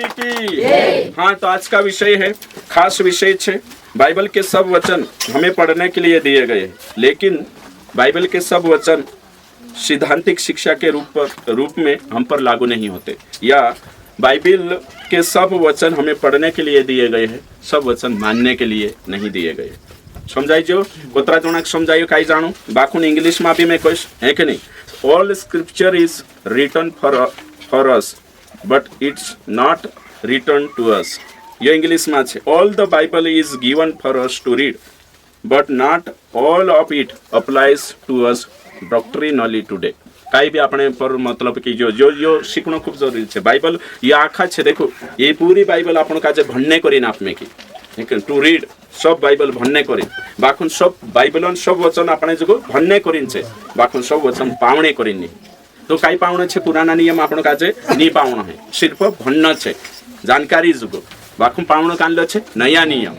की। हाँ, तो आज का विषय है, खास विषय है, बाइबल के सब वचन हमें पढ़ने के लिए दिए गए, लेकिन बाइबल के सब वचन सिद्धांतिक शिक्षा के रूप में हम पर लागू नहीं होते, या बाइबल के सब वचन हमें पढ़ने के लिए दिए गए हैं, सब वचन मानने के लिए नहीं दिए गए। समझाइजो, कोतरा जोनक समझाइयो काई जानो, बाकुन इंग्लिश में भी मैं कहिस है कि नहीं, all scripture is written for us but it's not written to us. ये इंग्लिश में है, all the Bible is given for us to read but not all of it applies to us doctrinally today. काई भी अपने पर मतलब कि जो जो जो सीखना खूब जरूरी है। बाइबल ये आखा है, देखो ये पूरी बाइबल अपन का भन्ने करी आप में की टू रीड सब बाइबल भन्ने करी, बाखुन सब बाइबल सब वचन अपने जो भन्ने करी, बाखुन सब वचन पावने करी। तो काई पावने छे, पुराना नियम आपण काजे नी पावनो है, सिर्फ भन्न छे जानकारी जुगो, बाखुन पावनो कानलो छे नया नियम।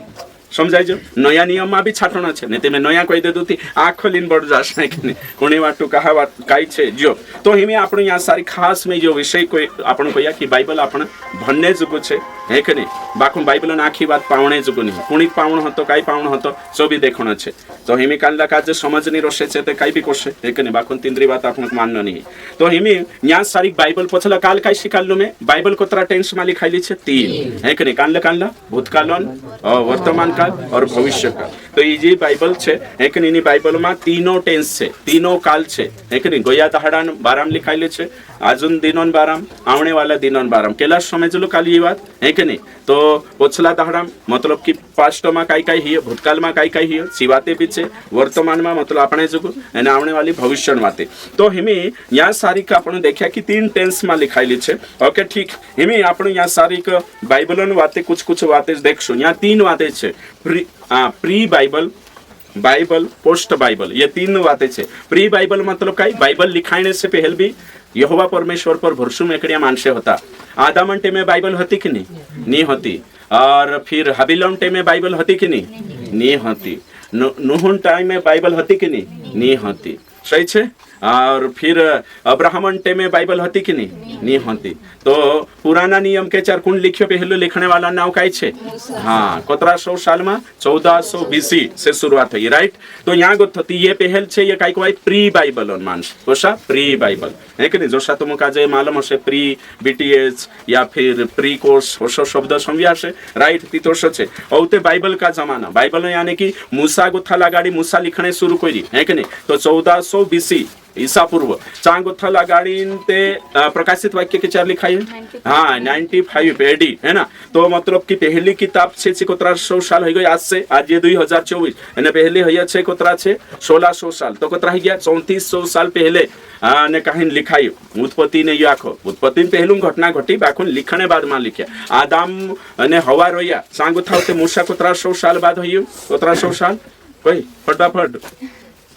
समझाइजो, नया नियम में भी छाटना है, नहीं तो मैं नया कही दे दूँ आँख खोलीन बढ़ जाश नहीं कोणी वाटू कहा बात काई छे जो। तो हिमें आपण यहाँ सारी खास में जो विषय को आपण कहिया कि बाइबल आपण भन्ने जुगो छे है कि नहीं, बाकुन बाइबल आखी बात पावणे जुगो नहीं, कुणी पावण हतो काई पावण हतो सो भी देखना है। तो हिमें कानला काजे समझनी रोशे छे ते काई भी कोशे है कि नहीं, बाकुन तिंद्री बात आपण माननो नहीं। तो हिमें यहाँ सारी बाइबल पछला काल काई शिकाललो में बाइबल कोतरा टेंस में लिखाइली छे 3 है कि नहीं, कानला भूतकालन वर्तमान और भविष्य काल। तो ये जी बाइबल छे एक नी बाइबल में तीनों टेंस छे, तीनों काल छे एक नी, गोया दहाड़ा बाराम लिखाइले छे, आजुन दिनोन बाराम, आवने वाला दिनोन बाराम, केला समझलो काल ये बात है कि नहीं। तो पोछला दहाड़ा मतलब कि पास्ट में काई काई हियो, भूतकाल में काई काई हियो, सिवाते पीछे, वर्तमान में मतलब अपने जुगो एने आवने वाली भविष्य बातें। तो हिमें यहाँ सारी का अपन देखा कि 3 टेंस में लिखाइली छे। ओके ठीक, हिमें अपन यहाँ सारी का बाइबल बातें कुछ बातें देखशो। यहाँ 3 बातें छे, pre Bible, Bible, post Bible, ये 3 बातें छे। प्री बाइबल मतलब काई, बाइबल लिखाने से पहले भी यहोवा परमेश्वर पर भरोसा मेकड़िया मानसे होता। आदम टे में बाइबल होती कि नहीं होती, और फिर हबीलम टे में बाइबल होती कि नहीं होती, नूह टाइम में बाइबल होती कि नहीं होती, सही छे। और फिर अब्राहम टे में बाइबल होती कि नहीं होती। तो पुराना नियम के 4 कुंड लिखियो, पहले लिखने वाला नाव काई छे, हाँ 1700 साल में 1400 BC से शुरुआत हुई, राइट। तो यहाँ गोती ये पहल छे, ये काई को प्री बाइबल मानस, कोसा प्री बाइबल है कि नहीं, जोशा तुम का जे मालूम हसे प्री BTS या फिर प्री कोर्स होशो शब्द समझिया से, राइट। तीतोशो छे औते बाइबल का जमाना, बाइबल यानी कि मूसा गुथा लगाड़ी, मूसा लिखने शुरू करी है कि नहीं। तो 1400 BC ईसा पूर्व चांगोथा लगाड़ी ते प्रकाशित वाक्य के 4 लिखाई है, हाँ 95 AD है ना। तो मतलब कि पहली किताब छे 1700 साल हो गई आज से, आज ये 2024 एने पहले है छे कोतरा छे 1600 साल, तो कोतरा है गया 3400 साल पहले ने कहीं लिखाई। उत्पत्ति ने आखो, उत्पत्ति पहलू घटना घटी, बाकुन लिखने बाद में लिखे आदम ने हवा रोया चांगोथा होते मूसा कोतरा 100 साल बाद हो, कोतरा 100 साल कोई फटाफट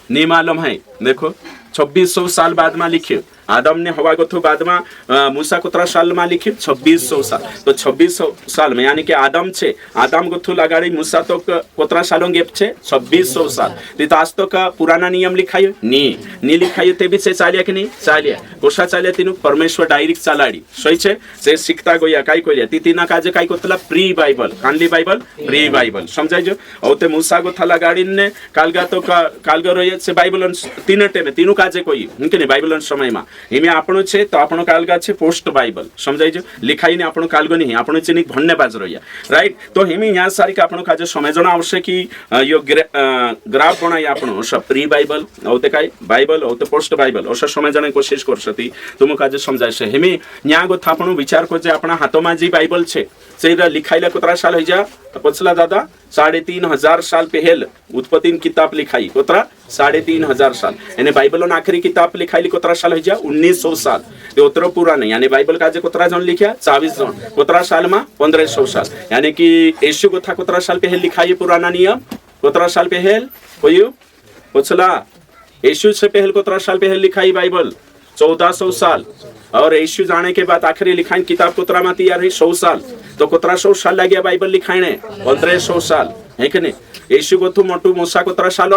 नहीं मालूम है, देखो 2600 साल बाद में लिखे, आदम ने हवा गोथु बाद में मूसा कोतरा साल में लिखे 2600 साल। तो 2600 साल में यानी कि आदम छे, आदम गोथु लगाड़ी मूसा तो कोतरा सालों गेप छे 2600 साल। तो आज तो का पुराना नियम लिखायो नी लिखायो, ते भी से चालिया कि नहीं चालिया, कोशा चालिया तीनु परमेश्वर डायरेक्ट चालाड़ी, सही छे से शिखता गोया काई कोलिया तीना काजे काई कोतला प्री बाइबल, कानली बाइबल प्री बाइबल समझाइजो। औते मूसा गोथा लगाड़ी ने कालगा तो कालगा रोये से बाइबल 3 टे में तीनु काजे कोई उनके नहीं बाइबल समय में हिमें आपणो छे, तो आपणो कालगा छे पोस्ट बाइबल, समझाइजो लिखाई ने आपणो कालगो नहीं, आपणो चिनिक भन्ने बाज रोया, राइट। तो हिमें यहाँ सारी का आपणो काजे समझना आवश्यक कि यो ग्राफ बनाई आपणो सब प्री बाइबल औते काई बाइबल औते पोस्ट बाइबल ओसा समझने कोशिश करसती तुम काजे समझाय से। हिमें यहाँ गो थापणो विचार को जे आपणा हाथों जी बाइबल छे सेरा लिखाइला कोतरा साल होई जा, पछला दादा 3500 साल पहले उत्पत्ति किताब लिखाई, कोतरा 3500 साल, यानी बाइबल आखिरी किताब लिखाई कोतरा साल हो जा 1900 साल। तो उतरो पुराना यानी बाइबल का जे कोतरा जन लिखा 24 जन, कोतरा साल में 1500 साल, यानी कि यीशु कोथा कोतरा साल पहले लिखाई पुराना नियम, कोतरा साल पहले कोई पछला यीशु से पहले कोतरा साल पहले लिखाई बाइबल 1400 साल, और यीशु जाने के बाद आखिरी लिखाई किताब कोतरा में तैयार हुई 100 साल। तो कोतरा 100 साल लग गया बाइबल लिखाने 1500 साल है कि नहीं। यीशु को मोटू मूसा कोतरा साल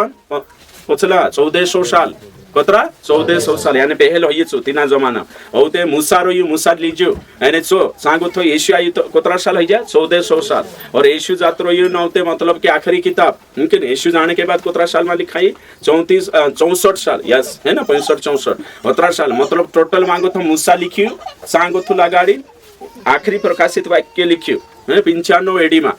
पछला 1400 साल, कोतरा 1400 साल यानी पहल होई छु तीना जमाना औते मूसा रोई मूसा लीजो यानी चो सांगो तो यीशु आई तो कोतरा साल होई जा 1400 साल और यीशु जात रोई नौते मतलब कि आखिरी किताब उनके यीशु जाने के बाद कोतरा साल में लिखाई 64 साल यस है ना 65 64 कोतरा साल मतलब टोटल मांगो तो मूसा लिखियो सांगो तो लगाड़ी आखिरी प्रकाशित वाक्य लिखियो 95 एडी में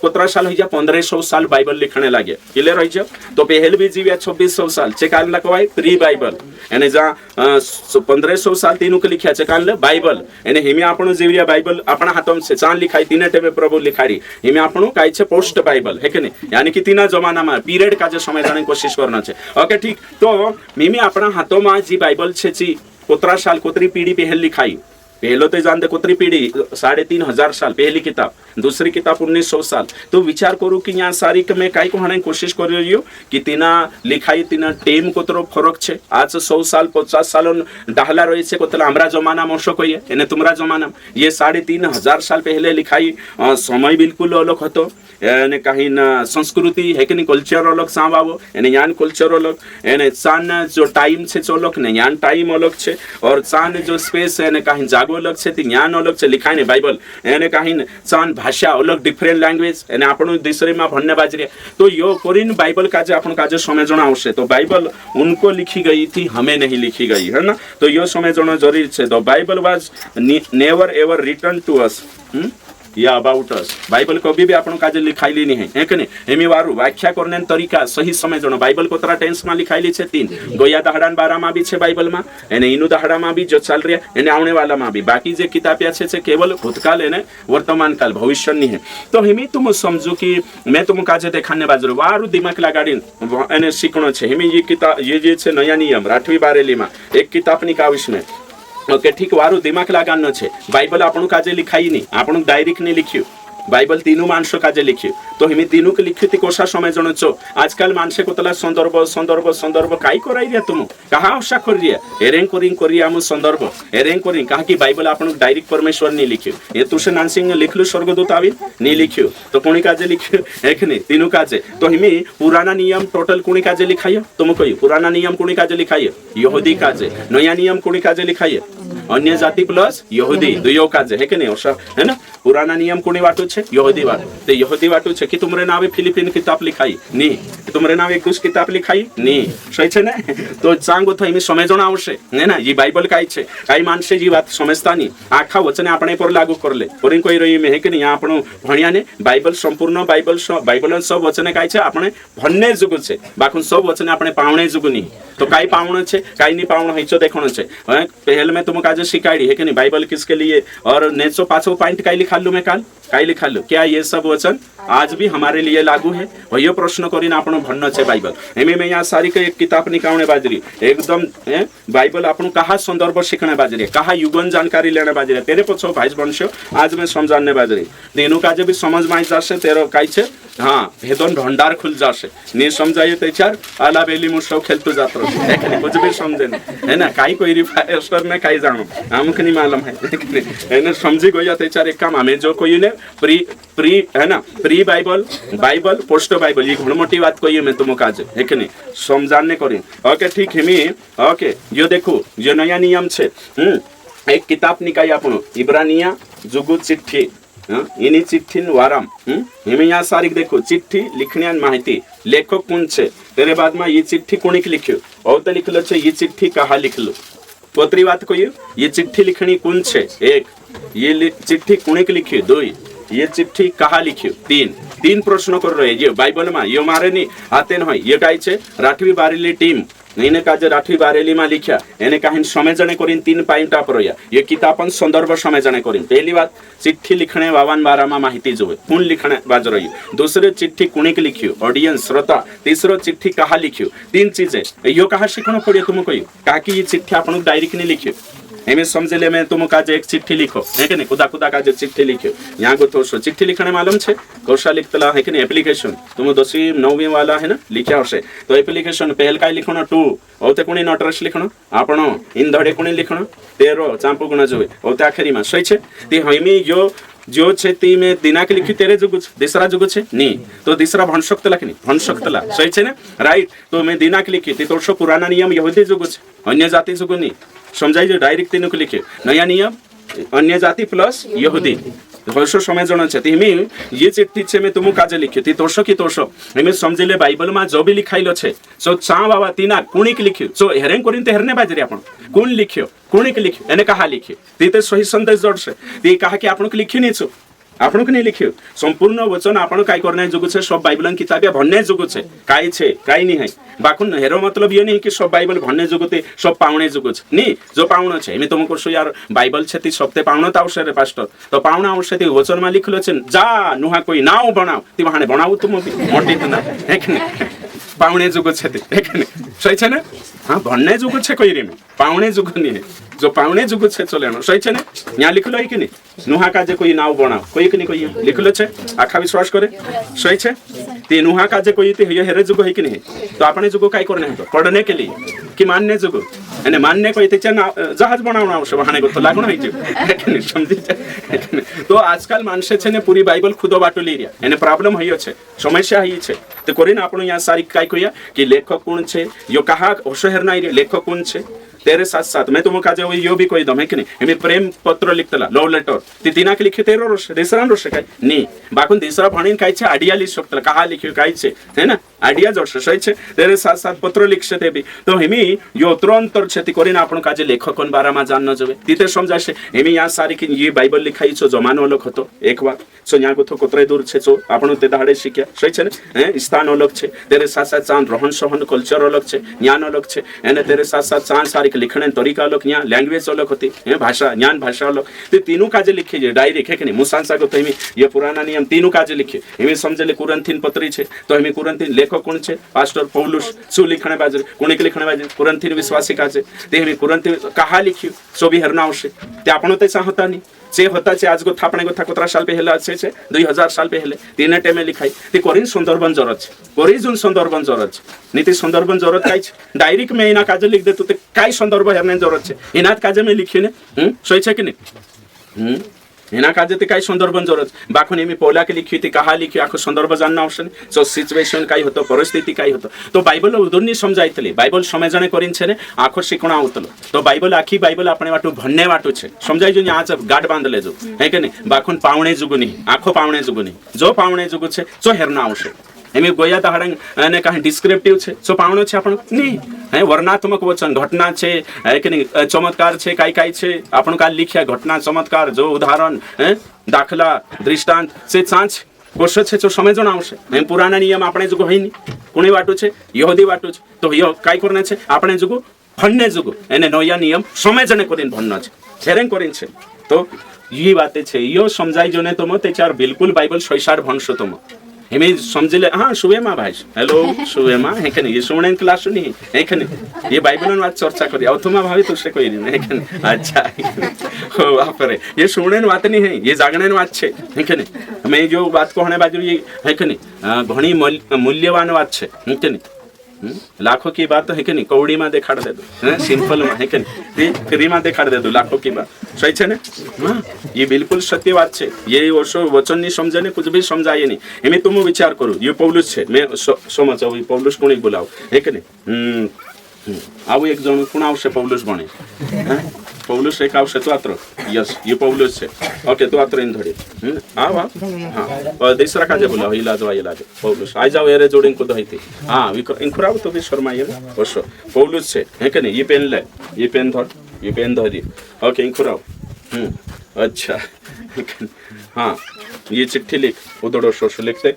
कोतरा साल हो 1500 साल बाइबल लिखने लगे क्लियर हो तो पहल भी जीविया 2600 साल चेकान लकवाई प्री बाइबल यानी जहाँ 1500 साल तीनों के लिखा चेकान ले बाइबल यानी हिमे आपण जीविया बाइबल अपना हाथों से चांद लिखाई तीन टेबे प्रभु लिखाड़ी हिमे आपण काई छे पोस्ट बाइबल है कि नहीं यानी कि तीना जमाना में पीरियड का जो समय जाने कोशिश करना छे ओके ठीक तो मिमी अपना हाथों में जी बाइबल छे जी कोतरा साल कोतरी पीढ़ी पहल लिखाई पहलो तो जानते कोतरी पीढ़ी 3500 साल पहली किताब दूसरी किताब 1900 साल तो विचार करूँ कि यहाँ सारी में कई कहने कोशिश कर रही हो कि तीना लिखाई तीना टेम कोतरो फरक छे आज 100 साल 50 साल डाहला रही है कोतला हमारा जमाना में अशोक है यानी तुम्हारा जमाना ये 3500 साल पहले लिखाई समय बिल्कुल अलग होतो यानी कहीं ना संस्कृति है कि नहीं कल्चर अलग सांबावो यानी यान कल्चर अलग यानी चान जो टाइम छे चो अलग नहीं यान टाइम अलग छे और चान जो स्पेस है कहीं जागो अलग छे ज्ञान अलग छे लिखाई नहीं बाइबल यानी कहीं चान भाषा अलग डिफरेंट लैंग्वेज यानी आपण दूसरे में भन्ने बाजरे तो यो कोरिन बाइबल का जो अपन का जो समझना आवश्यक तो बाइबल उनको लिखी गई थी हमें नहीं लिखी गई है ना तो यो समझना जरूरी छे तो Bible was never ever return to us या अबाउट अस बाइबल कभी भी आपण काजे लिखाइली नहीं है कि नहीं एमी वारू व्याख्या करने तरीका सही समय जनो बाइबल को तरह टेंस में लिखाइली छे 3 गोया दहाड़ान 12 में भी छे बाइबल में एने इनु दहाड़ा में भी जो चल रहा एने आने वाला में भी बाकी जे किताब छे छे केवल भूतकाल एने वर्तमान काल भविष्य नहीं है तो हेमी तुम समझो कि मैं तुम काजे देखाने बाजरो वारू दिमाग लगाड़ी एने सीखनो छे हेमी ये किताब ये जे छे नया नियम 8वीं बारेली में एक किताब निकाविश में ओके ठीक वारू दिमाग लगानो छे बाइबल आपणु काजे लिखाई नहीं आपणु डायरेक्ट नहीं लिखियो बाइबल तीनों मानसो काजे लिखियो तो हिमी तीनों के लिखियो कोशा समय जनो छो आजकल मानसे को तला संदर्भ संदर्भ संदर्भ काई कराई रे तुम कहा आशा कर रिया एरेंग करिया हम संदर्भ एरेंग करी कहा कि बाइबल आपन डायरेक्ट परमेश्वर नहीं लिखियो ये तुसे नानसिंग लिखलु स्वर्गदूत आवी नहीं लिखियो तो कोनी काजे लिखियो एक नहीं तीनों काजे तो हिमी पुराना नियम टोटल कोनी काजे लिखाइयो तुम कहियो पुराना नियम कोनी काजे लिखाइयो यहूदी काजे नया नियम कोनी काजे लिखाइयो अन्य जाति प्लस यहूदी दुयो काजे है कि नहीं ओसा है ना पुराना नियम कोनी वाटो छे यहूदी वाटो तो यहूदी वाटो छे कि तुमरे नावे फिलिपिन किताब लिखाई नी तुमरे नावे 21 किताब लिखाई नी सही छे ने तो सांगो तो इमे समझना आवश्यक है ना ये बाइबल काई छे काई मानसे जी बात समझता नी आखा वचने आपणे पर लागू करले ओरिन कोई रही में है कि नहीं आपणो भणिया ने बाइबल संपूर्ण बाइबल सब वचने काई छे आपणे भन्ने जुगु छे बाकुन सब वचने आपणे पावणे जुगु नी तो काई पावण छे काई नी पावण हिचो देखणो छे पहल में तुम काजे सिखाई है कि नहीं बाइबल किसके लिए और नेचो पाछो पॉइंट काई लिखा लू मैं काल काई लिखा लू क्या ये सब वचन आज भी हमारे लिए लागू है वही प्रश्न करीन आपण भन्नो छे बाइबल एमे में यहाँ सारी के एक किताब निकालने बाजरी एकदम बाइबल आपण कहा संदर्भ सीखने बाजरी कहा युगन जानकारी लेने बाजरी तेरे पछो भाई वंश आज मैं समझाने बाजरी तीनों काजे भी समझ में जासे तेरो काई छे हाँ भेदन भंडार खुल जासे नहीं समझाइए तो चार आला बेली मुसो खेलतो जात रहो कुछ भी समझे है ना काई कोई रिफायर में काई जानो हमको नहीं मालूम है ना समझी गया तो चार एक काम हमें जो कोई ने प्री है ना प्री बाइबल पोस्ट बाइबल ये घण मोटी बात कोई मैं तुम काज है कि नहीं समझाने करी ओके ठीक है मी ओके जो देखो जो नया नियम छे एक किताब निकाय आपण इब्रानिया जुगु चिट्ठी इनी चिट्ठीन वाराम हिमे यहाँ सारी देखो चिट्ठी लिखण्यान माहिती लेखक कौन छे तेरे बाद में ये चिट्ठी कोणी लिख्यो और तो लिखलो छे ये चिट्ठी कहा लिखलो पोतरी बात कोई ये चिट्ठी लिखनी कौन छे एक ये चिट्ठी कोणी लिखियो 2 ये चिट्ठी कहा लिखियो 3 प्रश्न कर रहे ये बाइबल में ये मारे नहीं आते न ये काई छे 8वीं बारेली टीम इने काजे 8वीं बारेली में लिखा एने कहीं समझने करीन 3 पॉइंट पर ये किताबन संदर्भ समझने करीन पहली बात चिट्ठी लिखने बावन बारा में माहिती जो कौन लिखने बाज रही दूसरे चिट्ठी कुणी के लिखियो ऑडियंस श्रोता तीसरो चिट्ठी कहा लिखियो 3 चीजें यो कहा सीखना पड़े तुम कही कहा कि ये चिट्ठी आपन डायरेक्ट नहीं लिखियो एमे समझले में तुम काज एक चिट्ठी लिखो है कि नहीं, खुदा खुदा काज एक चिट्ठी लिखो। यहाँ को तो चिट्ठी लिखने मालूम छे कौशा लिखतला है कि नहीं, एप्लीकेशन तुम 10वीं 9वीं वाला है ना लिखा होशे तो एप्लीकेशन पहल काय लिखण 2 औते कोणी नटरस लिखण आपण इंधड़े कोणी लिखण 13 चांपू गुण जोवे औते आखरी में सही छे ती हमी जो छे ती में दिनाक लिखी तेरे जुगु दिसरा जुगु छे नी तो दिसरा भणशक्तला कि नहीं, भणशक्तला सही छे ना राइट। तो मैं दिनाक लिखी ती तोरशो पुराना नियम यहूदी जुगु छे अन्य जाति जुगु नहीं समझाई जो डायरेक्ट तीनों को लिखे नया नियम अन्य जाति प्लस यहूदी वर्षो समय जण छे तिमी ये चिट्ठी छे मैं तुम काजे लिख्यो ती तोरशो की तोरशो एमे समझिले बाइबल में जो भी लिखाइलो छे सो चा बाबा तीना कुणिक लिख्यो सो हेरें करिन ते हेरने बाजरी आपण कोण लिख्यो कुणिक लिख्यो एने कहा लिख्यो ती ते सही संदेश जोडसे ती कहा कि आपण को लिखि नी छु आपण को नहीं लिख्यो संपूर्ण वचन आपण काय करने जोगु छे सब बाइबलन किताबे भन्ने जोगु छे काय नहीं है बाकुन हेरो मतलब ये नहीं कि सब बाइबल भन्ने जोगु ते सब पाउने जोगु छे नी जो पाउनो छे मैं तुमको सो यार बाइबल छे ती सबते पाउनो त आवश्यक रे पास्टर तो पाउनो आवश्यक ती वचन मा लिखलो छे जा नुहा कोई नाव बनाओ ती वहाने बनाऊ तुम मोटी तना है कि नहीं पाउने जोगु छे ती है कि नहीं सही छे ना हां भन्ने जोगु छे कोई रे पाउने जोगु नहीं है जो पाउने जुगु छे चलेनो सही छे ने यहाँ लिखलो है कि नहीं नुहा काजे कोई नाव बनाओ कोई कि नहीं कोई लिखलो छे आखा विश्वास करे सही छे ते नुहा काजे कोई ते हेरे जुगु है कि नहीं तो आपने जुगु काय करने है पढ़ने के लिए कि मानने जुगु एने मानने कोई ते जहाज बनावना आवश्यक वहाने को तो लागण है कि नहीं समझी तो आजकल मानसे छे ने पूरी बाइबल खुदो बाटो लिरिया एने प्रॉब्लम हयो छे समस्या हई छे तो करिन आपण यहाँ सारी काय कहिया कि लेखक कोण छे यो कहा होशहर नाही रे लेखक कोण छे तेरे साथ साथ मैं तुमको काजे यो भी कोई दम है कि नहीं हमें प्रेम पत्र लिखतला लव लेटर ती दिनाक लिखे 13 वर्ष दिसरा वर्ष काय नी बाकुन दिसरा भणीन काय छे आडिया लिख शकतला कहा लिख्यो काय छे है ना आडिया जोडसे सही छे तेरे साथ साथ पत्र लिखसे ते भी तो हमी यो तुरंतर छेती करिन आपण काजे लेखकन बारा मा जान न जवे तीते समजाशे हमी या सारी कि ये बाइबल लिखाई छो जमानो अलग होतो एक बार सो न्या को तो कोतरे दूर छे छो आपण ते दाडे शिक्या सही छे ने स्थान अलग छे तेरे साथ साथ चान रहन सहन कल्चर अलग छे ज्ञान अलग छे एने तेरे साथ साथ चान सारी लिखने तरीका अलग यहाँ लैंग्वेज अलग होती है भाषा ज्ञान भाषा अलग तो तीनों काजे लिखे डायरेक्ट है कि नहीं मुसांसा को तो हमें ये पुराना नियम तीनों काजे लिखे हमें समझले कुरंथीन पत्री छे तो हमें कुरंथीन लेखक कौन छे पास्टर पौलुस सु लिखने बाजे कुणिक लिखने बाजे कुरंथीन विश्वासी काजे ते हमें कुरंथीन कहा लिख्यो सो भी हरना आवश्य ते आपण ते चाहता नहीं से होता छे आज को थापणे को कोतरा साल पे हेला छे 2000 साल पे हेले तीन टेमे लिखाई ते कोरिन सुंदरबन जरूरत छे कोरी जुन सुंदरबन जरूरत छे नीति सुंदरबन जरूरत काय छे डायरेक्ट में इना काजे लिख दे तो काय संदर्भ हेरने जरूरत छे इनात काजे में लिखिने सही छे कि नहीं इना काजे ते काय संदर्भन जरूरत बाखुन एमी पोला के लिखी थी कहा लिखी आखो संदर्भ जानना आवश्यक सो सिचुएशन काय होतो परिस्थिति काय होतो तो बाइबल उदुनी समजायतले बाइबल समजणे करिन छे ने आखो शिकणा आवतलो तो बाइबल आखी बाइबल आपणे वाटू भन्ने वाटू छे समजाय जो आज गाड बांधले जो है के नहीं बाखुन पावणे जुगुनी आखो पावणे जुगुनी जो पावणे जुगु छे सो हेरना आवश्यक एमे गोया दहाडंग अने कहीं डिस्क्रिप्टिव छे सो पावणो छे आपण नहीं है वर्णात्मक वचन घटना छे है कि नहीं चमत्कार छे काय छे आपण का लिख्या घटना चमत्कार जो उदाहरण है दाखला दृष्टांत से चांच कोश छे जो समजण आवशे एम पुराना नियम आपणे जुगो हईनी कोणी वाटू छे यहूदी वाटू छे तो यो काय करने छे आपणे जुगो भन्ने जुगो एने नया नियम समजणे करिन भन्नो छे हेरें करिन छे तो ये बातें छे यो समजाई जोने तो मते चार बिल्कुल बाइबल सैसार भणसो तो हमें समझले हाँ सुवेमा भाई हेलो सुवेमा है कि नहीं ये सुमन क्लास नहीं है कि नहीं ये बाइबल बात चर्चा करी और तुम भाभी तुझसे कोई नहीं है कि नहीं अच्छा हो आप रे ये सुमन बात नहीं है ये जागने बात छे है कि नहीं मैं जो बात कहने बाजू ये है कि नहीं घणी मूल्यवान बात छे है कि नहीं लाखों की बात तो है कि नहीं कौड़ी में दिखाड़ दे दो सिंपल में है कि नहीं फ्री में दिखाड़ दे दो लाखों की बात सही है ना हाँ ये बिल्कुल सत्य बात है ये वर्षो वचन नहीं समझे ने कुछ भी समझाइए नहीं एम तुम विचार करो ये पौलुस है मैं समझाऊ ये पौलुस को बोलाओ है कि नहीं आउ एक जन कौन आवश्य पौलुस बने पौलुस एक आवश्य तो आत्र यस ये पौलुस है ओके तो आत्र इन थोड़ी आओ हाँ दूसरा काजे बोला हो इलाज वा इलाज पौलुस आ जाओ एरे जोडिंग को दही थी हाँ इनखुराव तो भी शर्माइए वर्ष पौलुस है कि नहीं ये पेन ले ये पेन धर दी ओके इनखुराव अच्छा हाँ ये चिट्ठी लिख उदड़ो शोष लिख दे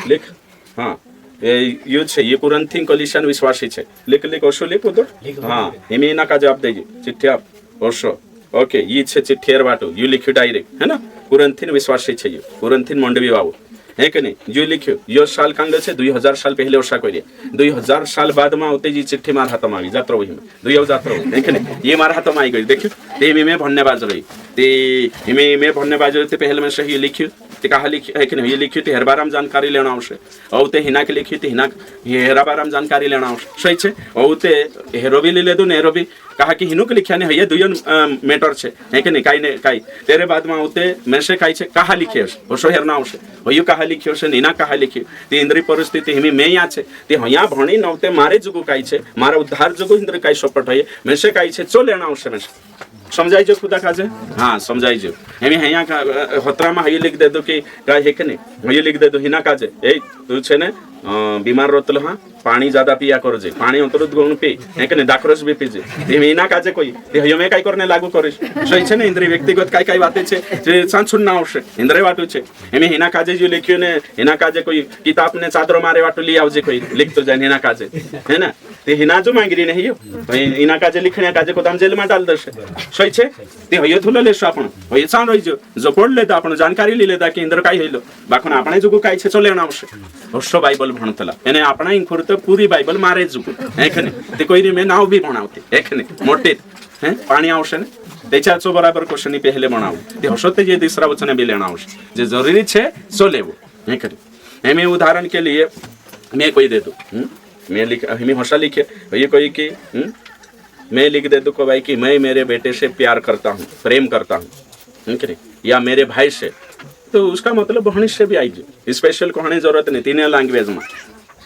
लिख हाँ यो छे ये कुरंथी कलिसियन विश्वासी छे लिख लिख ओशो लिख उदड़ हाँ एमे ना का जवाब देगी चिट्ठी आप ओशो ओके ये छे चिट्ठी एर बाटो यू लिख डायरेक्ट है ना कुरंथीन विश्वासी छे ये कुरंथीन मंडवी बाबू है कि नहीं जो लिखियो यो साल कांड छे 2000 साल पहले ओसा करिए 2000 साल बाद में होते जी चिट्ठी मार हाथ में जात्रा वही में 2000 है कि नहीं ये मार हाथ में आई गई देखियो ते में भन्ने बाज रही ते में भन्ने बाज रही पहले में सही लिखियो ते कहा लिखियो है कि नहीं ये लिखियो ते हेरबाराम जानकारी लेना आवश्यक औ ते हिना के लिखियो ते हिना हेराबाराम जानकारी लेना आवश्यक सही छे औ ते हेरो भी ले दो नेरो भी कहा कि हिनु के लिखिया ने है दुयन मैटर छे है कि नहीं काई ने काई तेरे बाद में होते में से काई छे कहा लिखियो ओसो हेरना आवश्यक होयो कहा लिखियो से निना कहा लिखियो ते इंद्री परिस्थिति हिमी में या छे ते हया भणी नवते मारे जुगु काई छे मारा उद्धार जुगु इंद्र काई सपट है में से काई छे चो लेना आवश्यक में समझाई जो खुदा काजे हाँ समझाई जो हमें हया का होतरा में हई लिख दे दो कि का है कि नहीं हई लिख दे दो हिना काजे ए तू छे ने बीमार रोतल हाँ पानी ज्यादा पिया करो जे पानी अंतरुद गुण पी है कि नहीं दाखरस भी पीजे ते हिना काजे कोई ते हयो में काई करने लागू करिस सही छे ने इंद्रिय व्यक्तिगत काई काई बातें छे जे सांस सुनना आवश्यक इंद्रिय वाटू छे हमें हिना काजे जो लिखियो ने हिना काजे कोई किताब ने चादर मारे वाटू ली आवजे कोई लिख तो जाए हिना काजे है ना ते हिना जो मांगरी नहीं हो हिना काजे लिखने काजे को दाम जेल में डाल दे सही छे ते हयो थुले लेसो आपण हयो सांग रही जो पढ़ लेता आपण जानकारी ली लेता कि इंद्र काई हेलो बाखन आपणे जो काई छे चले ना आवश्यक ओसो बाइबल भणतला एने आपणा इंखुर तो पूरी बाइबल मारे जुगु है नहीं ते कोई में नाव भी बनावते है नहीं मोटे हैं पानी आवश्यक ने त्याच्याचो बराबर क्वेश्चन पहले बनाव ते हसते जे दूसरा वचन भी लेना आवश्यक जे जरूरी छे सो लेवो है करी मैं उदाहरण के लिए मैं कोई दे दो मैं लिख हमें हौसला लिखे ये कोई कि मैं लिख दे दो को भाई कि मैं मेरे बेटे से प्यार करता हूँ प्रेम करता हूँ या मेरे भाई से तो उसका मतलब बहनी से भी आई स्पेशल कहने जरूरत नहीं तीन लैंग्वेज में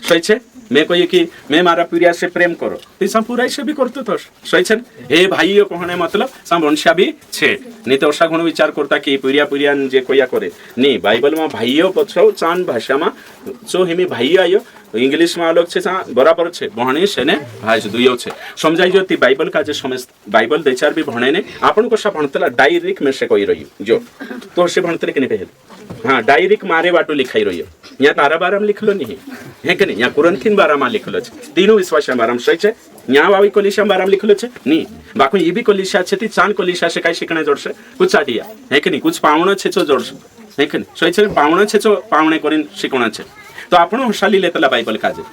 सही छे मैं कोई कि मैं मारा प्रिया से प्रेम करो तो पूरा से भी करते तो सही छे हे भाई कहने मतलब वंशा भी छे नहीं तो ओसा गुण विचार करता कि प्रिया प्रिया जे कोया करे नहीं बाइबल में भाइयो पछो चान भाषा में जो हिमी भाई आयो इंग्लिश में अलग छे बराबर छे बहनी से ने भाई दुयो छे समझाई जो ती बाइबल का जे समझ बाइबल दे चार भी भणे ने आपन को सा भणतला डायरेक्ट में से कोई रही जो तो से भणतले कि नहीं पहले हाँ डायरेक्ट मारे वाटो लिखाई रही यहाँ तारा बाराम लिखलो नहीं है कि नहीं यहाँ कुरंथीन बारामा लिखलो छे तीनों विश्वास बाराम सही छे यहाँ वावी कोलिशा बाराम लिखलो छे नहीं बाकी ये भी कोलिशा छे ती चान कोलिशा से काई शिकणे जोड़से कुछ आडिया है कि नहीं कुछ पावणो छे जो जोड़से है कि नहीं सही छे पावणो छे जो पावणे करिन शिकणा छे तो आपण हसाली लेतला बाइबल काजे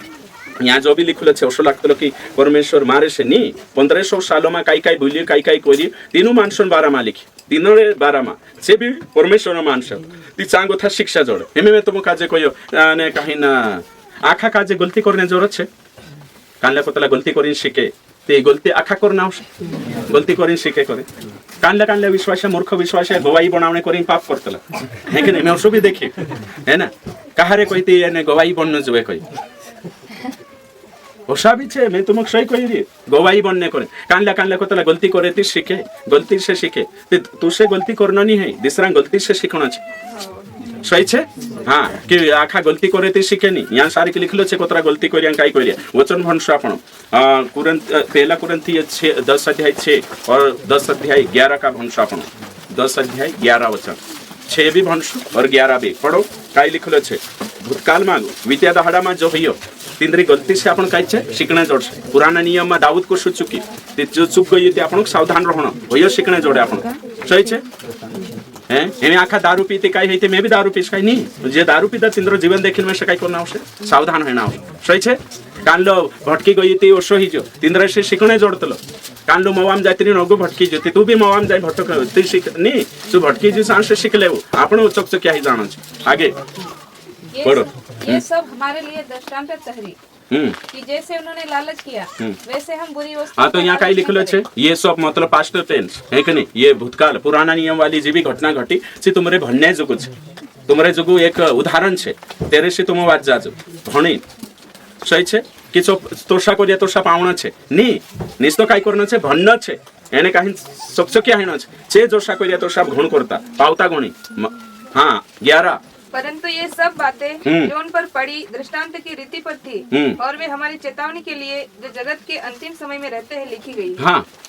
यहाँ जो भी लिखलो छे ओसो लागतलो कि परमेश्वर मारे से नहीं 1500 सालों में काई काई बोलियो काई काई कोरी तीनों मानसन बारामा लिखी तीनों रे बारामा से भी परमेश्वर मानस ती चांगो था शिक्षा जोड़े हेमे में तुम काजे कोयो ने कहीं ना आखा काजे गलती करने जरूरत छे कानले कोतला गलती करिन शिके ते गलती आखा करना गलती करिन शिके करे कानले कानले विश्वास मूर्ख विश्वास गवाही बनावने करिन पाप करतला है कि नहीं मैं उसो भी देखी है ना कहारे कोई ते ने गवाही बनने जुए कोई ओसा भी छे मैं तुमक सही कही रे गवाही बनने करे कानले को तला गलती करे ती सीखे गलती से सीखे तू से गलती करना नहीं है दूसरा गलती से सीखना छे सही छे हाँ कि आखा गलती करे ती सीखे नहीं यहाँ सारी के लिखलो छे कोतरा गलती करिया काई करिया वचन भनसो आपण पहला कुरिन्थी 10 अध्याय 6 और 10 अध्याय 11 का भनसो आपण 10 अध्याय 11 वचन 6 भी भनसो और 11 भी पढ़ो काई लिखलो छे भूतकाल में वित्या दहाड़ा में जो हियो तिंद्री गलती से आपण काई छे शिकणे जोड़ छे पुराना नियम में दाऊद को चुकी ते जो चुक गई ते आपण सावधान रहणो होयो शिकणे जोड़े आपण सही छे हैं एने आखा दारू पीते काई हेते मैं भी दारू पीस काई नहीं जे दारू पीता तिंद्रो जीवन देखिन में से काई करना आवश्यक सावधान होना आवश्यक सही छे कानलो भटकी गई ते ओसो ही जो तिंद्र से शिकणे जोड़तलो कानलो मवाम जायतनी नगो भटकी जो तू भी मवाम जाय भटक ते शिक नहीं तू भटकी जो सांस से शिक लेवो आपण चक क्या ही जानो छे आगे पढ़ो ये सब हमारे लिए दृष्टांत ठहरी कि जैसे उन्होंने लालच किया वैसे हम बुरी वस्तु हाँ तो यहाँ का लिखलो छे ये सब मतलब पास्ट टेंस है कि नहीं ये भूतकाल पुराना नियम वाली जी भी घटना घटी सी तुमरे भन्ने जुगु छे तुमरे जुगु एक उदाहरण छे तेरे से तुम वाज जाजो भणी सही छे कि तोषा करिया तोषा पावण छे नी निस तो काई करन छे भन्न छे एने काहीन सबसक्या हेण छे जोषा करिया तोषा गुण करता पावता गुणी हाँ 11 परंतु ये सब बातें जो उन पर पड़ी दृष्टांत की रीति पर थी और वे हमारी चेतावनी के लिए जो जगत के अंतिम समय में रहते हैं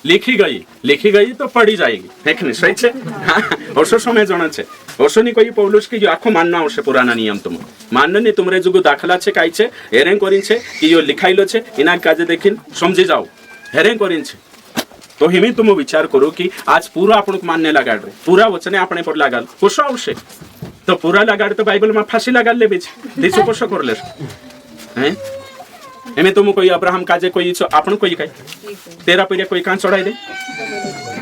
लिखी गई तो पढ़ी जाएगी है सही छे ओसो समय जण छे ओसो नहीं कोई पौलुस की जो आखो मानना आवश्य पुराना नियम तुम मानने नहीं तुमरे जुगु दाखला छे काई छे हेरें करिन छे कि यो लिखाइलो छे इना काजे देखिन समझी जाओ हेरें करिन छे तो हिमी तुम विचार करो कि आज पूरा आपण मानने लगा पूरा वचने अपने पर लागल ओसो आवश्य तो पूरा लगाड़ तो बाइबल में फांसी लगा ले बीच दिसो कोशो कर ले हैं एमे तुम कोई अब्राहम काजे कोई आपण कोई काई तेरा पहिले कोई कान चढ़ाई दे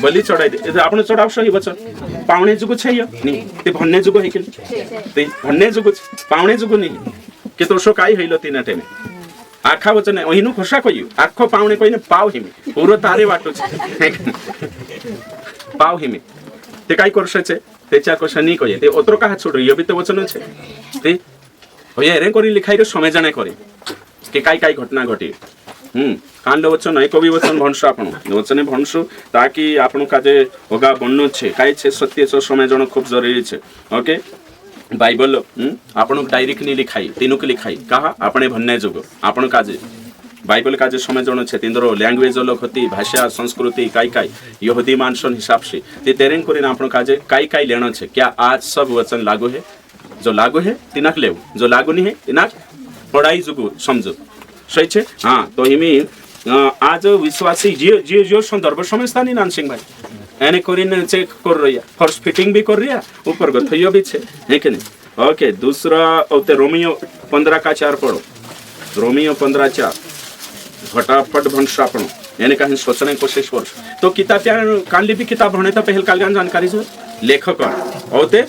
बलि चढ़ाई दे आपण चढ़ाव सही वचन पावणे जुगु छै यो नी ते भन्ने जुगु हेकिल ते भन्ने जुगु पावणे जुगु नी के तोसो काई हइलो तीना टेमे आखा वचन ओहिनु खोसा कोई आखो पावणे कोई ने पाव हिमी पूरो तारे वाटो छे पाव हिमी ते काय करसे छे तेच्या कोशा नी कोई ते ओतरो का छोड़ यो भी तो वचन छे ते होय रे कोरी लिखाई रे समय जाने करे के काय काय घटना घटी कांड वचन है कवि वचन भणसु आपण वचने भणसु ताकि आपण काजे होगा बन्नो छे काय छे सत्य छ समय जण खूब जरूरी छे ओके बाइबल आपण डायरेक्ट नी लिखाई तीनों के लिखाई कहा आपने भन्ने जोग आपण काजे बाइबल काजे समय जण छे तिंदरो लैंग्वेज लोक होती भाषा संस्कृति काय काय यहूदी मानसन हिसाब से ते तेरेन करिन आपण काजे काय काय लेनो छे क्या आज सब वचन लागू है जो लागू है तिनाक लेव जो लागू नहीं है तिनाक पढ़ाई जुगु समझो सही छे हाँ तो हिमी आज विश्वासी जे जो संदर्भ समझता नहीं नानसिंह भाई एने करिन चेक कर रहिया फॉर्स फिटिंग भी कर रहिया ऊपर गथयो भी छे है कि नहीं ओके दूसरा ओते रोमियो 15 का 4 पढ़ो रोमियो 15:4 फटाफट भंसा आपण यानी कहीं सोचने की कोशिश कर तो किताब कान भी किताब भणे तो पहल काल जानकारी जो लेखक होते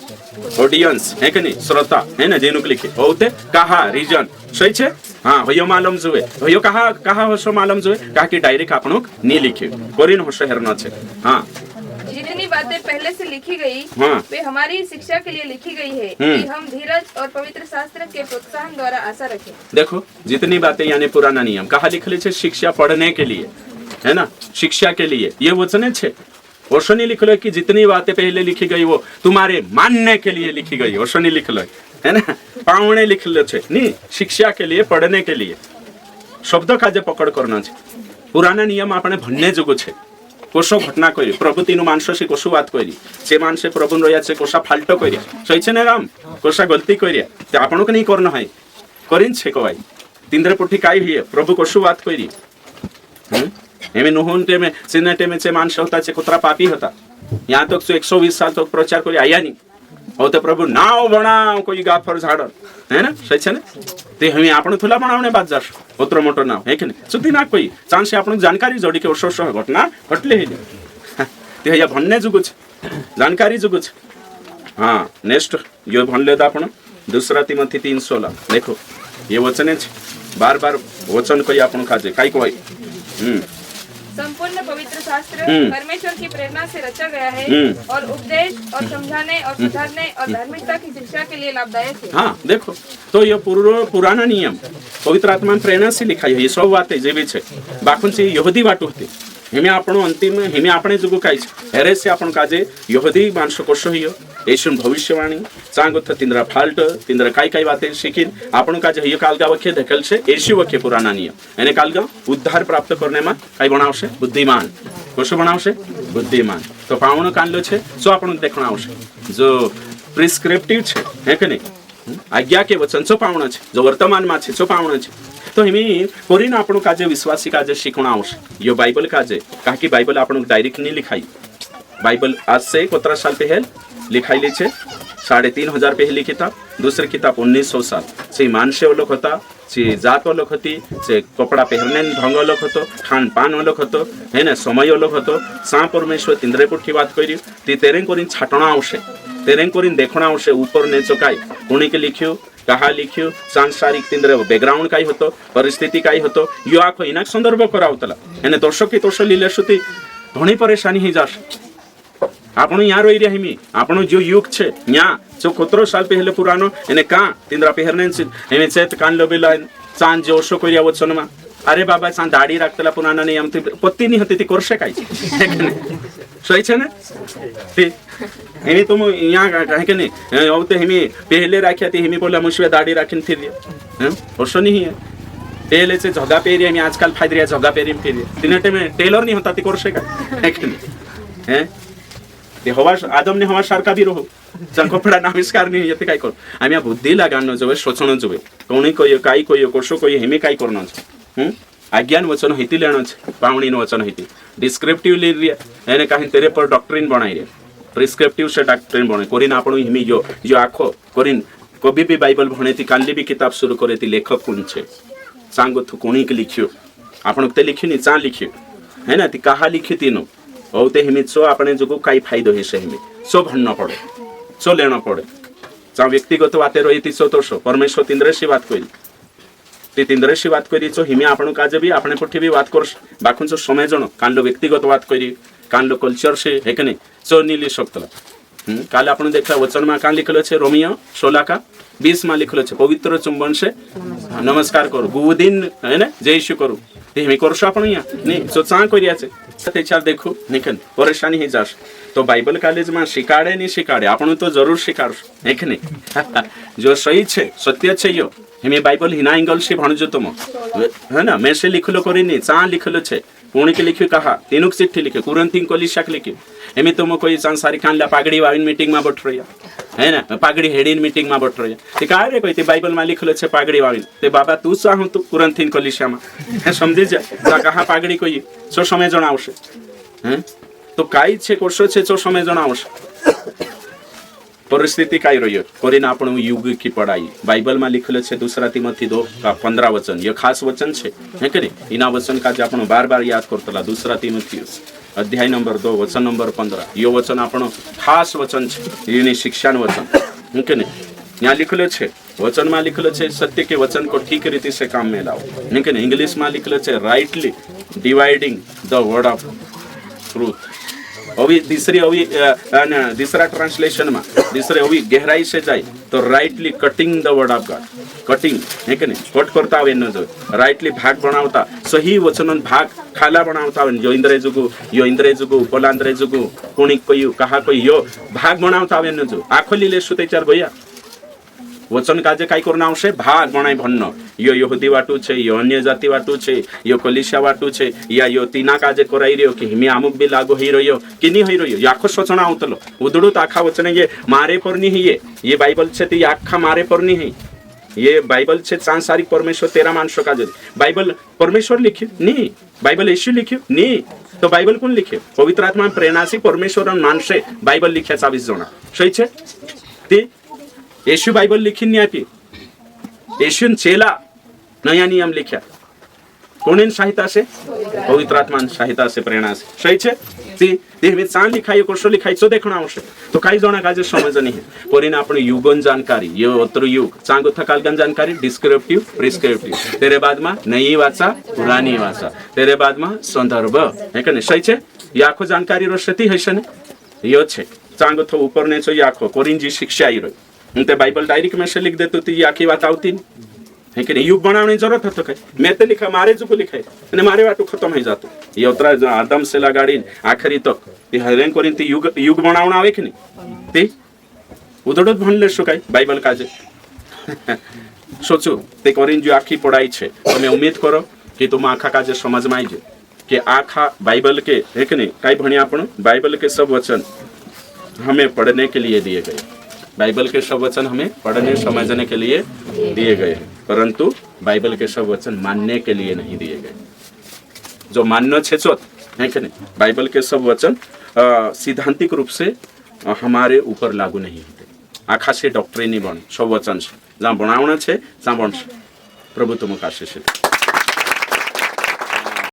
ऑडियंस है कि नहीं श्रोता है ना जेनुक लिखे होते कहा रीजन सही छे हाँ होयो मालूम जुए होयो कहा होसो मालूम जुए कहा कि डायरेक्ट आपनों नी लिखे कोरिन होसो हेरना छे हाँ जितनी बातें पहले से लिखी गई हाँ वे हमारी शिक्षा के लिए लिखी गई है कि हम धीरज और पवित्र शास्त्र के प्रोत्साहन द्वारा आशा रखें। देखो जितनी बातें यानी पुराना नियम कहा लिखले छे शिक्षा पढ़ने के लिए है ना शिक्षा के लिए ये वचन छे ओशनी लिखलो कि जितनी बातें पहले लिखी गई वो तुम्हारे मानने के लिए लिखी गई ओशनी लिखलो है ना पावणे लिखलो छे नी शिक्षा के लिए पढ़ने के लिए शब्द काजे पकड़ करना छे पुराना नियम आपने भन्ने जोगो छे कोशो घटना करी प्रभु तीनु मानसो से कोशो बात करी से मानसे प्रभु रया से कोशा फाल्टो करी सही छे ने राम कोशा गलती करी ते आपनो के नहीं करना है करिन छे को भाई तिंद्र पुठी काई हिए प्रभु कोशो बात करी एमे नोहन में सिने टे में से मानस होता छे कुतरा पापी होता यहाँ तक तो 120 साल तक प्रचार करी आया नहीं होते प्रभु नाव बनाओ कोई गाफर झाड़ है ना सही छे ने ते हमें आपण थुला बनावने बात जास ओतरो मोटो नाव है कि नहीं सुती ना कोई चांस से आपण जानकारी जोड़ी के ओसो ओसो घटना घटले हे ते या भन्ने जुगु छे जानकारी जुगु छे हां नेक्स्ट यो भन्ले दा आपण दूसरा तिमोथी 3:16 देखो ये वचन छे बार-बार वचन कोई आपण काजे काई कोई संपूर्ण पवित्र शास्त्र परमेश्वर की प्रेरणा से रचा गया है और उपदेश और समझाने और सुधारने और धार्मिकता की शिक्षा के लिए लाभदायक है। हाँ देखो तो ये पुराना नियम पवित्र आत्मा प्रेरणा से लिखा है ये सब बातें जे भी छे बाकुन से यहूदी बात होती हिमे आपण अंतिम हिमे आपणे जुगु काई हेरे से आपण काजे यहूदी मानस कोशो हियो एशुन भविष्यवाणी सांगोथ तिंद्रा फाल्ट तिंद्रा काई बातें शिकिन आपण काजे हियो कालगा वखे देखल छे एशु वखे पुराना नियम एने कालगा उद्धार प्राप्त करने में काई बनावशे बुद्धिमान कोशो बनावशे बुद्धिमान तो पावण कानलो छे सो आपण देखणा आवशे जो प्रिस्क्रिप्टिव छे है के नहीं आज्ञा के वचन सो पावण छे जो वर्तमान में छे सो पावण छे तो हिमी कोरिन आपण काजे विश्वासी काजे शिखणा आवशे यो बाइबल काजे कहा कि बाइबल आपण डायरेक्ट नहीं लिखाई बाइबल आज से 17 साल पहले लिखाई ली छे 3500 पहली किताब दूसरी किताब 1900 साल से मानसे लोक होता से जात लोक होती से कपड़ा पहनने ढंग लोक होतो खान पान लोक होतो है ना समय लोक होतो सा परमेश्वर तिंद्रे पुठी बात करी ती तेरें कोरिन छाटणा आवशे तेरें कोरिन देखणा आवशे ऊपर ने चकाई कोणी के लिख्यो कहा लिख्यो सांसारिक तिंद्रे बैकग्राउंड काई होतो परिस्थिति काई होतो यो आखो इनाक संदर्भ करावतला एने दर्शक की तोष लीले सुती घणी परेशानी ही जाश आपण यहाँ रही रही आपण जो युग छे यहाँ जो 17 साल पहले पुरानो एने का तिंद्रा पहरने एने चेत कान लोबेला चांद जो ओशो करिया वचन मा अरे बाबा चांद दाढ़ी राखतला पुराना नियम ती पत्ती नहीं होती ती करशे काई सही छे ने ती एनी तुम यहाँ कहे के नहीं औते हिमी पहले राख्या ती हिमी बोला मुशवे दाढ़ी राखिन फिर हैं ओशो नहीं है पहले से झगा पेरिया में आजकल फायदरिया झगा पेरी फिर तिनेटे में टेलर नहीं होता ती करशे काई हैं ते हवा आदम ने हवा सारखा भी रहो जन कपड़ा नामिस्कार नहीं येते काय कर आम्ही बुद्धी लगानो जोवे सोचणो जोवे कोणी कोय काय कोय कोशो कोय हेमे काय करनो छ आज्ञान वचन हेती लेनो छ पावणी न वचन हेती डिस्क्रिप्टिवली एने काहे तेरे पर डॉक्ट्रिन बनाई रे प्रिस्क्रिप्टिव से डॉक्ट्रिन बने कोरिन आपण हिमी जो आखो कोरिन कभी भी बाइबल भणे थी काली भी किताब शुरू करे थी लेखक कौन छे सांगो थु कोणी के लिखियो आपण ते लिखियो नि चा लिखियो है ना ती कहा लिखी तीनो औ ते हिमी सो आपने जो काई फायदो हे से हिमी सो भन्न पड़े सो लेना पड़े चा व्यक्तिगत बाते रही थी सो तो सो परमेश्वर तिंद्रेशी बात कोई ती तिंद्रेशी बात करी सो हिमी आपण काजे भी आपने पठी भी बात कर बाखुन सो समय जण कांलो व्यक्तिगत बात करी कांलो कल्चर से हेकने सो नीली सकतला काल आपण देखला वचन में कान लिखलो छे रोमियो 16 का 20 में लिखलो छे पवित्र चुंबन से नमस्कार करो गुदिन है ना जय यीशु करो ते हिमी करसो आपण या नहीं सो चा करिया छे ते चाल देखो निकन परेशानी ही जास तो बाइबल कॉलेज में शिकाड़े नहीं शिकाड़े आपण तो जरूर शिकाड़ो एक नहीं जो सही छे सत्य छे यो हिमी बाइबल हिना एंगल से भणजो तुम है ना मैं से लिखलो करिनी चा लिखलो छे पुणी के लिखियो कहा तीनुक चिट्ठी लिखे कुरंथीन कोलिशाक लिखियो एमी तुम कोई संसारी खानला पागड़ी वाविन मीटिंग में बैठ रहिया है ना पागड़ी हेडिन मीटिंग में बैठ रहिया ते का रे कोई ते बाइबल में लिखलो छे पागड़ी वाविन ते बाबा तू चाहू तू कुरंथीन कोलिशा में समझी जा कहा पागड़ी कोई सो समय जणावशे हैं तो काई छे कोर्सो छे सो समय जणावशे परिस्थिति काय रहियो कोरिन आपण युग की पढ़ाई बाइबल में लिखले छे दूसरा तिमोथी 2 का 15 वचन ये खास वचन छे है के नहीं इना वचन का जे आपण बार-बार याद करतला दूसरा तिमोथियस अध्याय नंबर 2 वचन नंबर 15 यो वचन आपण खास वचन छे इनी शिक्षान वचन है के नहीं यहाँ लिखले छे वचन में लिखले छे सत्य के वचन को ठीक रीति से काम में लाओ है के नहीं इंग्लिश में लिखले छे rightly dividing the word of truth अभी दूसरा ट्रांसलेशन में दूसरे अभी गहराई से जाए तो rightly cutting the word of God cutting है कि नहीं कट करता हुए न जो राइटली भाग बनावता सही वचन भाग खाला बनावता हुए जो इंद्रे जुगु यो इंद्रे जुगु पोलांद्रे जुगु कोणी कोई कहा कोई यो भाग बनावता हुए न जो आखोली ले सुते चार भैया वचन काजे काय करना आवश्य भाग बनाई भन्न यो यहूदी वाटू छे यो अन्य जाति वाटू छे यो कलिशा वाटू छे या यो तीना काजे कराई रियो कि हिमी आमुक भी लागू ही रहियो कि नहीं होई रहियो याखो सोचना आवतलो उदडूत आखा वचन ये मारे परनी ही ये बाइबल छे ती आखा मारे परनी है ये बाइबल छे सांसारिक परमेश्वर तेरा मानसो काजे बाइबल परमेश्वर लिखे नहीं बाइबल यीशु लिखे नहीं तो बाइबल कौन लिखे पवित्र आत्मा प्रेरणा से परमेश्वर मानसे बाइबल लिखे 24 जना सही छे ती यीशु बाइबल लिखी नहीं आपी यीशु चेला नया नियम लिखा कोण सहायता से पवित्र आत्मा सहायता से प्रेरणा से सही छे ती में चा लिखाई कोर्सो लिखाई सो देखना आवश्यक तो कई जना काजे समझ नहीं है परिना अपने युगन जानकारी ये अत्र युग चांगो थकालगन जानकारी डिस्क्रिप्टिव प्रिस्क्रिप्टिव तेरे बाद में नई वाचा पुरानी वाचा तेरे बाद में संदर्भ है कि नहीं सही छे ये आखो जानकारी रो क्षति है से ने यो छे चांगो थो ऊपर ने छो ये आखो कोरिन जी शिक्षा आई रही ते बाइबल डायरेक्ट में से लिख देते तो ये आखी बात आवती है कि नहीं युग बनाने जरूरत है तो कहीं मैं तो लिखा मारे जो को लिखा है मारे वाटू खत्म हो जातो ये उतरा आदम से लगाड़ी आखिरी तक ते हरेन कोरिन ते युग बनावना आवे कि नहीं ते उदडत भनले सुकाय बाइबल काजे सोचो ते कोरिन जो आखी पढ़ाई छे तो मैं उम्मीद करो कि तुम आखा काजे समझ में आई जे कि आखा बाइबल के है कि नहीं काई भणी आपण बाइबल के सब वचन हमें पढ़ने के लिए दिए गए बाइबल के सब वचन हमें पढ़ने समझने के लिए दिए गए हैं परंतु बाइबल के सब वचन मानने के लिए नहीं दिए गए जो मान्य छेचोत है कि नहीं बाइबल के सब वचन सिद्धांतिक रूप से हमारे ऊपर लागू नहीं होते आखा से डॉक्ट्रिन बन सब वचन से जहाँ बनावना छे जहाँ बन प्रभु तुमको आशीष दे।